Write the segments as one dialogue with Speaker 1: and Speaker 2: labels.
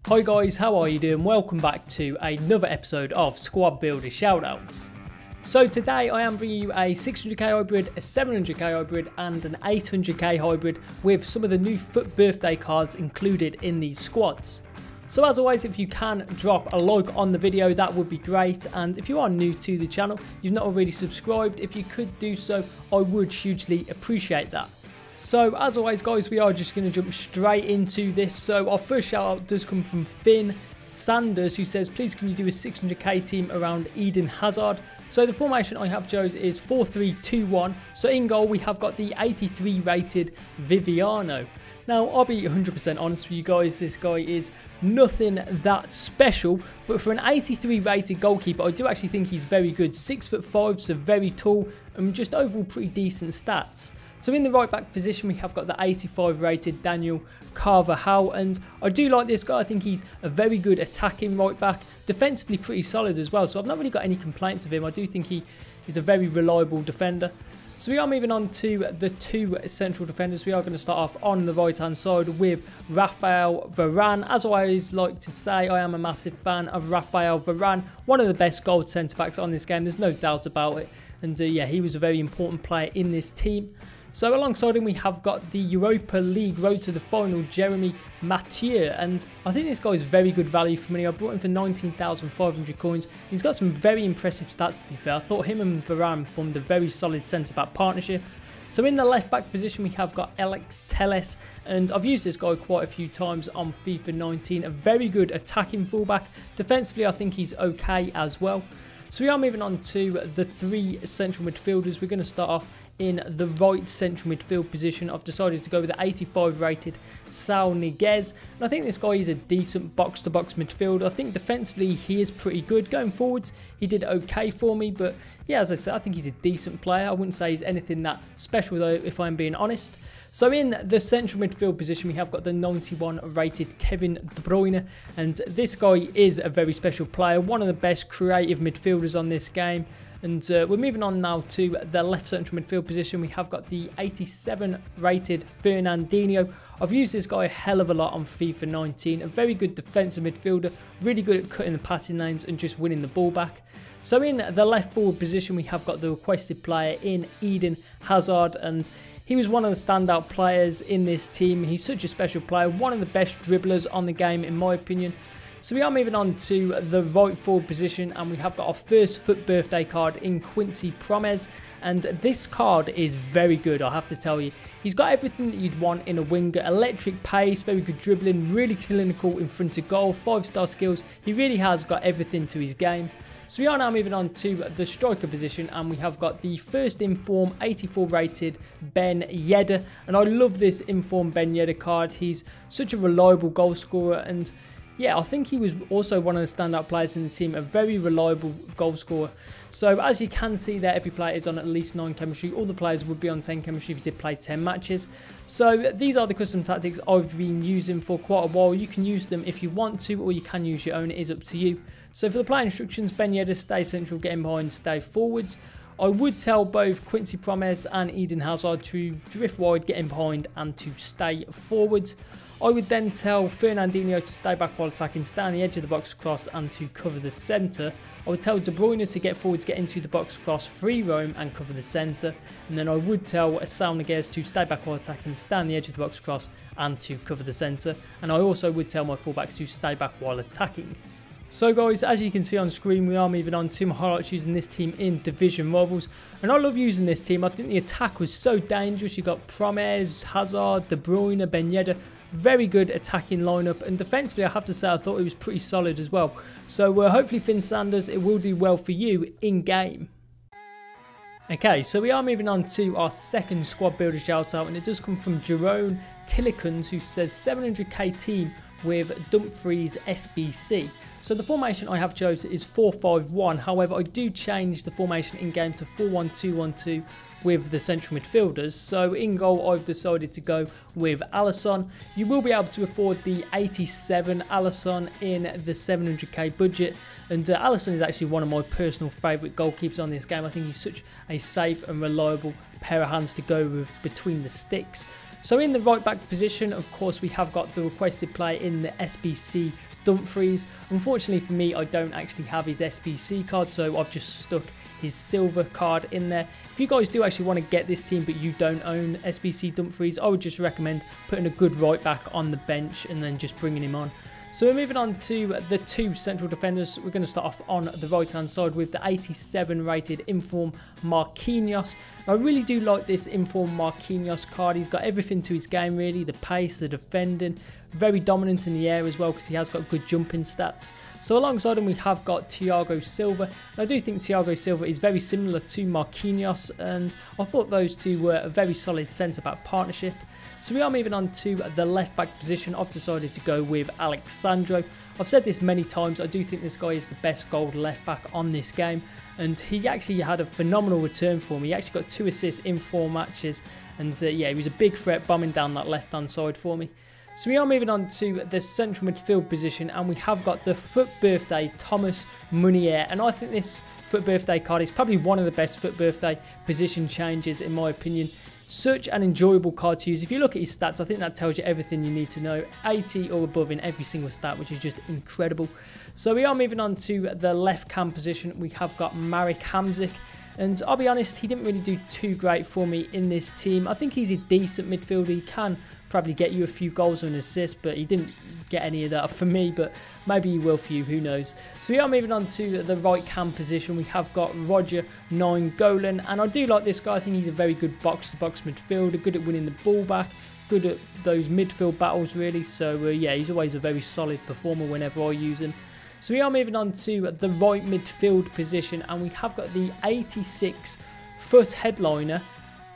Speaker 1: Hi guys, how are you doing? Welcome back to another episode of Squad Builder Shoutouts. So today I am bringing you a 600k hybrid, a 700k hybrid and an 800k hybrid with some of the new FUT birthday cards included in these squads. So as always, if you can drop a like on the video, that would be great, and if you are new to the channel, you've not already subscribed, if you could do so, I would hugely appreciate that. So as always guys, we are just going to jump straight into this. So our first shout out does come from Finn Sanders, who says, please can you do a 600k team around Eden Hazard. So the formation I have chose is 4-3-2-1. So in goal we have got the 83 rated Viviano. Now I'll be 100% honest with you guys, this guy is nothing that special, but for an 83 rated goalkeeper I do actually think he's very good. 6'5", so very tall and just overall pretty decent stats. So in the right back position we have got the 85 rated Daniel Carvajal, and I do like this guy. I think he's a very good attacking right back, defensively pretty solid as well, so I've not really got any complaints of him. I do think he is a very reliable defender. So we are moving on to the two central defenders. We are going to start off on the right hand side with Rafael Varane. As I always like to say, I am a massive fan of Rafael Varane, one of the best gold centre backs on this game, there's no doubt about it, and yeah, he was a very important player in this team. So alongside him we have got the Europa League road to the final, Jeremy Mathieu, and I think this guy is very good value for money. I brought him for 19,500 coins. He's got some very impressive stats, to be fair. I thought him and Varane formed a very solid centre-back partnership. So in the left-back position we have got Alex Telles, and I've used this guy quite a few times on FIFA 19. A very good attacking fullback. Defensively I think he's okay as well. So we are moving on to the three central midfielders. We're going to start off in the right central midfield position. I've decided to go with the 85 rated Saul Niguez, and I think this guy is a decent box-to-box midfielder. I think defensively he is pretty good. Going forwards he did okay for me, but yeah, as I said, I think he's a decent player. I wouldn't say he's anything that special though, if I'm being honest. So in the central midfield position we have got the 91 rated Kevin De Bruyne, and this guy is a very special player, one of the best creative midfielders on this game. And we're moving on now to the left central midfield position. We have got the 87 rated Fernandinho. I've used this guy a hell of a lot on FIFA 19. A very good defensive midfielder, really good at cutting the passing lanes and just winning the ball back. So in the left forward position we have got the requested player in Eden Hazard, and he was one of the standout players in this team. He's such a special player, one of the best dribblers on the game in my opinion. So we are moving on to the right forward position, and we have got our first FUT birthday card in Quincy Promes, and this card is very good, I have to tell you. He's got everything that you'd want in a winger: electric pace, very good dribbling, really clinical in front of goal, 5-star skills. He really has got everything to his game. So we are now moving on to the striker position, and we have got the first inform 84 rated Ben Yedder, and I love this inform Ben Yedder card. He's such a reliable goal scorer, and yeah, I think he was also one of the standout players in the team, a very reliable goal scorer. So as you can see there, every player is on at least 9 chemistry. All the players would be on 10 chemistry if you did play 10 matches. So these are the custom tactics I've been using for quite a while. You can use them if you want to, or you can use your own. It is up to you. So for the player instructions, Ben Yedder, stay central, get in behind, stay forwards. I would tell both Quincy Promes and Eden Hazard to drift wide, get in behind and to stay forwards. I would then tell Fernandinho to stay back while attacking, stay on the edge of the box cross and to cover the centre. I would tell De Bruyne to get forwards, get into the box cross, free roam and cover the centre. And then I would tell Saul Niguez to stay back while attacking, stay on the edge of the box cross and to cover the centre. And I also would tell my fullbacks to stay back while attacking. So guys, as you can see on screen, we are moving on to my highlights using this team in Division Rivals. And I love using this team. I think the attack was so dangerous. You got Promes, Hazard, De Bruyne, Ben Yedder. Very good attacking lineup. And defensively, I have to say, I thought it was pretty solid as well. So hopefully Finn Sanders, it will do well for you in game. Okay, so we are moving on to our second squad builder shout out, and it does come from Jerome Tillikens, who says 700k team with Dumfries SBC. So the formation I have chosen is 4-5-1. However, I do change the formation in game to 4-1-2-1-2 with the central midfielders. So in goal, I've decided to go with Alisson. You will be able to afford the 87 Alisson in the 700k budget. And Alisson is actually one of my personal favourite goalkeepers on this game. I think he's such a safe and reliable pair of hands to go with between the sticks. So in the right back position, of course, we have got the requested player in the SBC Dumfries. Unfortunately for me, I don't actually have his SBC card, so I've just stuck his silver card in there. If you guys do actually want to get this team but you don't own SBC Dumfries, I would just recommend putting a good right back on the bench and then just bringing him on. So we're moving on to the two central defenders. We're going to start off on the right hand side with the 87 rated Inform Marquinhos. I really do like this Inform Marquinhos card. He's got everything to his game really, the pace, the defending, very dominant in the air as well because he has got good jumping stats. So alongside him we have got Thiago Silva. And I do think Thiago Silva is very similar to Marquinhos, and I thought those two were a very solid centre back partnership. So we are moving on to the left back position. I've decided to go with Alexandro. I've said this many times, I do think this guy is the best gold left back on this game, and he actually had a phenomenal return for me. He actually got 2 assists in 4 matches, and yeah, he was a big threat bombing down that left hand side for me. So we are moving on to the central midfield position, and we have got the FUT Birthday Thomas Meunier, and I think this FUT Birthday card is probably one of the best FUT Birthday position changes in my opinion. Such an enjoyable card to use. If you look at his stats, I think that tells you everything you need to know. 80 or above in every single stat, which is just incredible. So we are moving on to the left cam position. We have got Marek Hamsik. And I'll be honest, he didn't really do too great for me in this team. I think he's a decent midfielder. He can probably get you a few goals and assists, but he didn't get any of that for me, but maybe he will for you, who knows. So we are moving on to the right cam position. We have got Roger Nainggolan, and I do like this guy. I think he's a very good box-to-box midfielder, good at winning the ball back, good at those midfield battles really. So yeah, he's always a very solid performer whenever I use him. So we are moving on to the right midfield position, and we have got the 86 foot headliner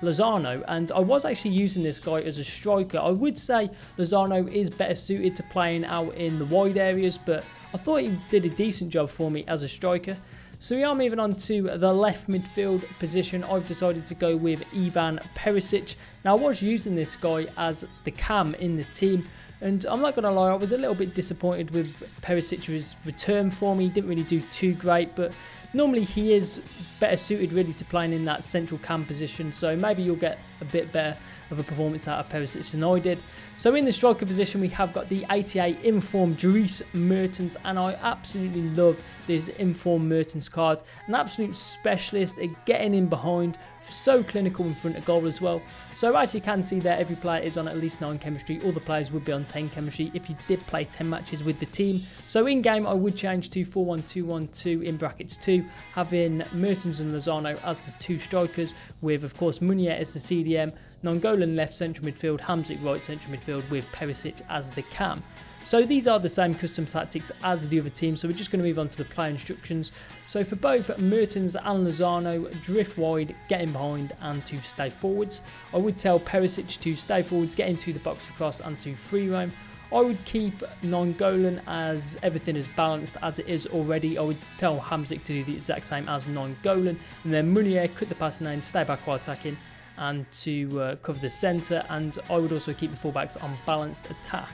Speaker 1: Lozano, and I was actually using this guy as a striker. I would say Lozano is better suited to playing out in the wide areas, but I thought he did a decent job for me as a striker. So we are moving on to the left midfield position. I've decided to go with Ivan Perisic. Now I was using this guy as the cam in the team, and I'm not going to lie, I was a little bit disappointed with Perisic's return for me. He didn't really do too great, but normally he is better suited really to playing in that central cam position, so maybe you'll get a bit better of a performance out of Perisic than I did. So in the striker position we have got the 88 Inform Dries Mertens, and I absolutely love this Inform Mertens card. An absolute specialist at getting in behind, so clinical in front of goal as well. So as you can see there, every player is on at least 9 chemistry. All the players would be on 10 chemistry if you did play 10 matches with the team. So in game I would change to 4-1-2-1-2 in brackets 2, having Mertens and Lozano as the 2 strikers, with of course Meunier as the CDM, Nainggolan left central midfield, Hamsik right central midfield, with Perisic as the cam. So these are the same custom tactics as the other team, so we're just going to move on to the player instructions. So for both Mertens and Lozano, drift wide, get in behind and to stay forwards. I would tell Perisic to stay forwards, get into the box across and to free roam. I would keep Nainggolan as everything is balanced as it is already. I would tell Hamsik to do the exact same as Nainggolan, and then Meunier, cut the passing lane, stay back while attacking and to cover the centre, and I would also keep the fullbacks on balanced attack.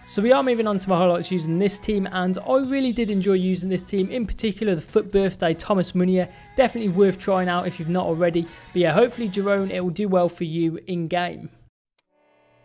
Speaker 1: So we are moving on to my highlights using this team, and I really did enjoy using this team, in particular the FUT Birthday Thomas Meunier. Definitely worth trying out if you've not already, but yeah, hopefully Jerome, it will do well for you in game.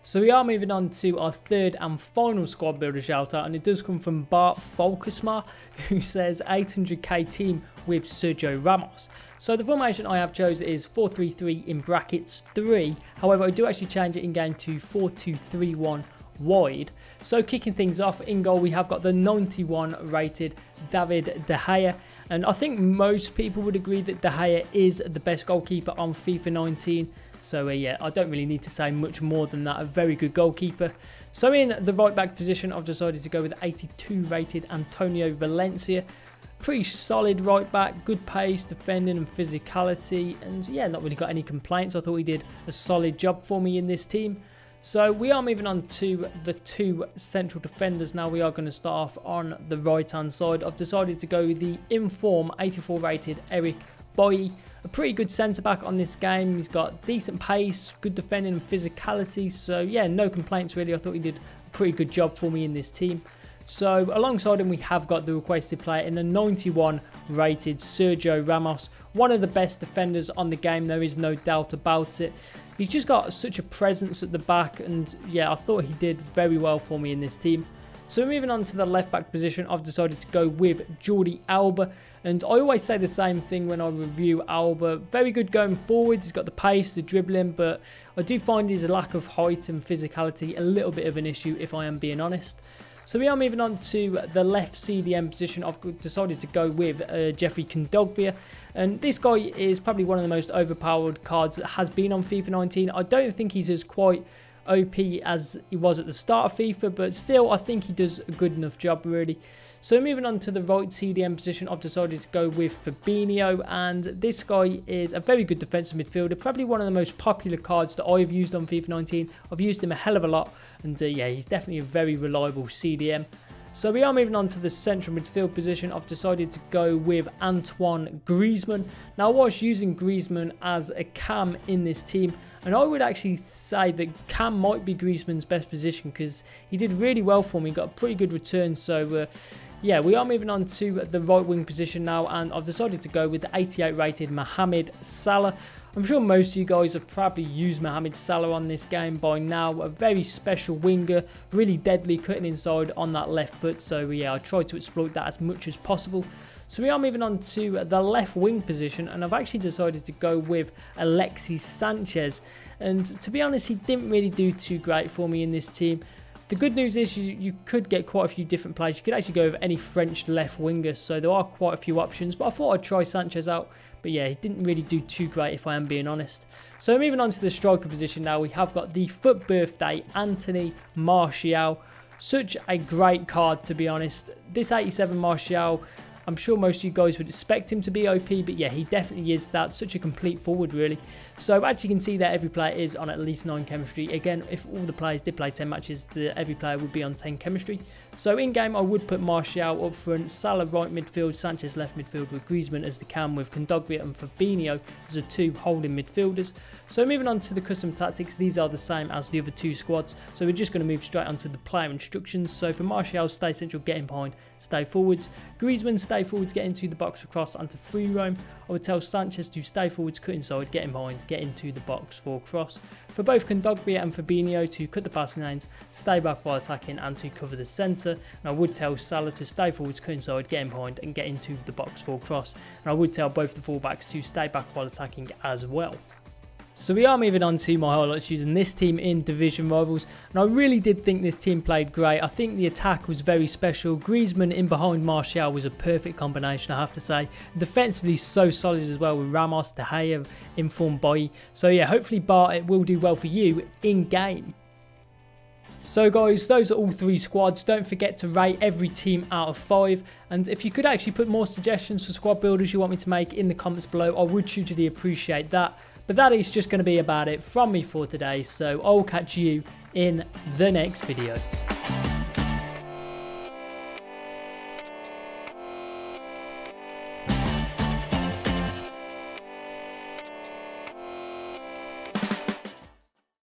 Speaker 1: So we are moving on to our third and final squad builder shout out, and it does come from Bart Volkersma, who says 800k team with Sergio Ramos. So the formation I have chosen is 4-3-3 in brackets 3, however I do actually change it in game to 4-2-3-1 wide. So kicking things off, in goal we have got the 91 rated David De Gea, and I think most people would agree that De Gea is the best goalkeeper on FIFA 19. So yeah, I don't really need to say much more than that. A very good goalkeeper. So in the right back position, I've decided to go with 82 rated Antonio Valencia. Pretty solid right back, good pace, defending and physicality, and yeah, not really got any complaints. I thought he did a solid job for me in this team. So we are moving on to the 2 central defenders now. We are going to start off on the right hand side. I've decided to go with the Inform 84 rated Eric Bailly. A pretty good centre back on this game. He's got decent pace, good defending and physicality. So yeah, no complaints really. I thought he did a pretty good job for me in this team. So alongside him we have got the requested player in the 91 rated Sergio Ramos. One of the best defenders on the game, there is no doubt about it. He's just got such a presence at the back, and yeah, I thought he did very well for me in this team. So moving on to the left back position, I've decided to go with Jordi Alba, and I always say the same thing when I review Alba. Very good going forwards, he's got the pace, the dribbling, but I do find his lack of height and physicality a little bit of an issue if I am being honest. So we are moving on to the left CDM position. I've decided to go with Jeffrey Kondogbia, and this guy is probably one of the most overpowered cards that has been on FIFA 19. I don't think he's as quite OP as he was at the start of FIFA, but still I think he does a good enough job really. So moving on to the right CDM position, I've decided to go with Fabinho, and this guy is a very good defensive midfielder, probably one of the most popular cards that I've used on FIFA 19. I've used him a hell of a lot, and yeah, he's definitely a very reliable CDM. So we are moving on to the central midfield position. I've decided to go with Antoine Griezmann. Now I was using Griezmann as a cam in this team, and I would actually say that cam might be Griezmann's best position because he did really well for me, got a pretty good return. So yeah, we are moving on to the right wing position now, and I've decided to go with the 88 rated Mohamed Salah. I'm sure most of you guys have probably used Mohamed Salah on this game by now. A very special winger, really deadly, cutting inside on that left foot. So yeah, I tried to exploit that as much as possible. So we are moving on to the left wing position, and I've actually decided to go with Alexis Sanchez. And to be honest, he didn't really do too great for me in this team. The good news is you could get quite a few different players. You could actually go with any French left winger, so there are quite a few options. But I thought I'd try Sanchez out. But yeah, he didn't really do too great if I am being honest. So moving on to the striker position now, we have got the FUT birthday Anthony Martial. Such a great card, to be honest. This 87 Martial, I'm sure most of you guys would expect him to be OP, but yeah, he definitely is that. Such a complete forward, really. So as you can see there, every player is on at least 9 chemistry. Again, if all the players did play 10 matches, every player would be on 10 chemistry. So in game, I would put Martial up front, Salah right midfield, Sanchez left midfield with Griezmann as the cam, with Kondogbia and Fabinho as the 2 holding midfielders. So moving on to the custom tactics, these are the same as the other 2 squads. So we're just going to move straight onto the player instructions. So for Martial, stay central, get in behind, stay forwards. Griezmann, stay forwards, get into the box across onto free roam. I would tell Sanchez to stay forwards, cut inside, get in behind, get into the box for cross. For both Kondogbia and Fabinho to cut the passing lanes, stay back while attacking and to cover the centre. And I would tell Salah to stay forwards, cut inside, get in behind and get into the box for cross. And I would tell both the fullbacks to stay back while attacking as well. So we are moving on to my highlights using this team in Division Rivals, and I really did think this team played great. I think the attack was very special. Griezmann in behind Martial was a perfect combination, I have to say. Defensively so solid as well with Ramos, De Gea, informed by. So yeah, hopefully Bart, it will do well for you in game. So guys, those are all 3 squads. Don't forget to rate every team out of 5. And if you could actually put more suggestions for squad builders you want me to make in the comments below, I would hugely appreciate that. But that is just going to be about it from me for today. So I'll catch you in the next video.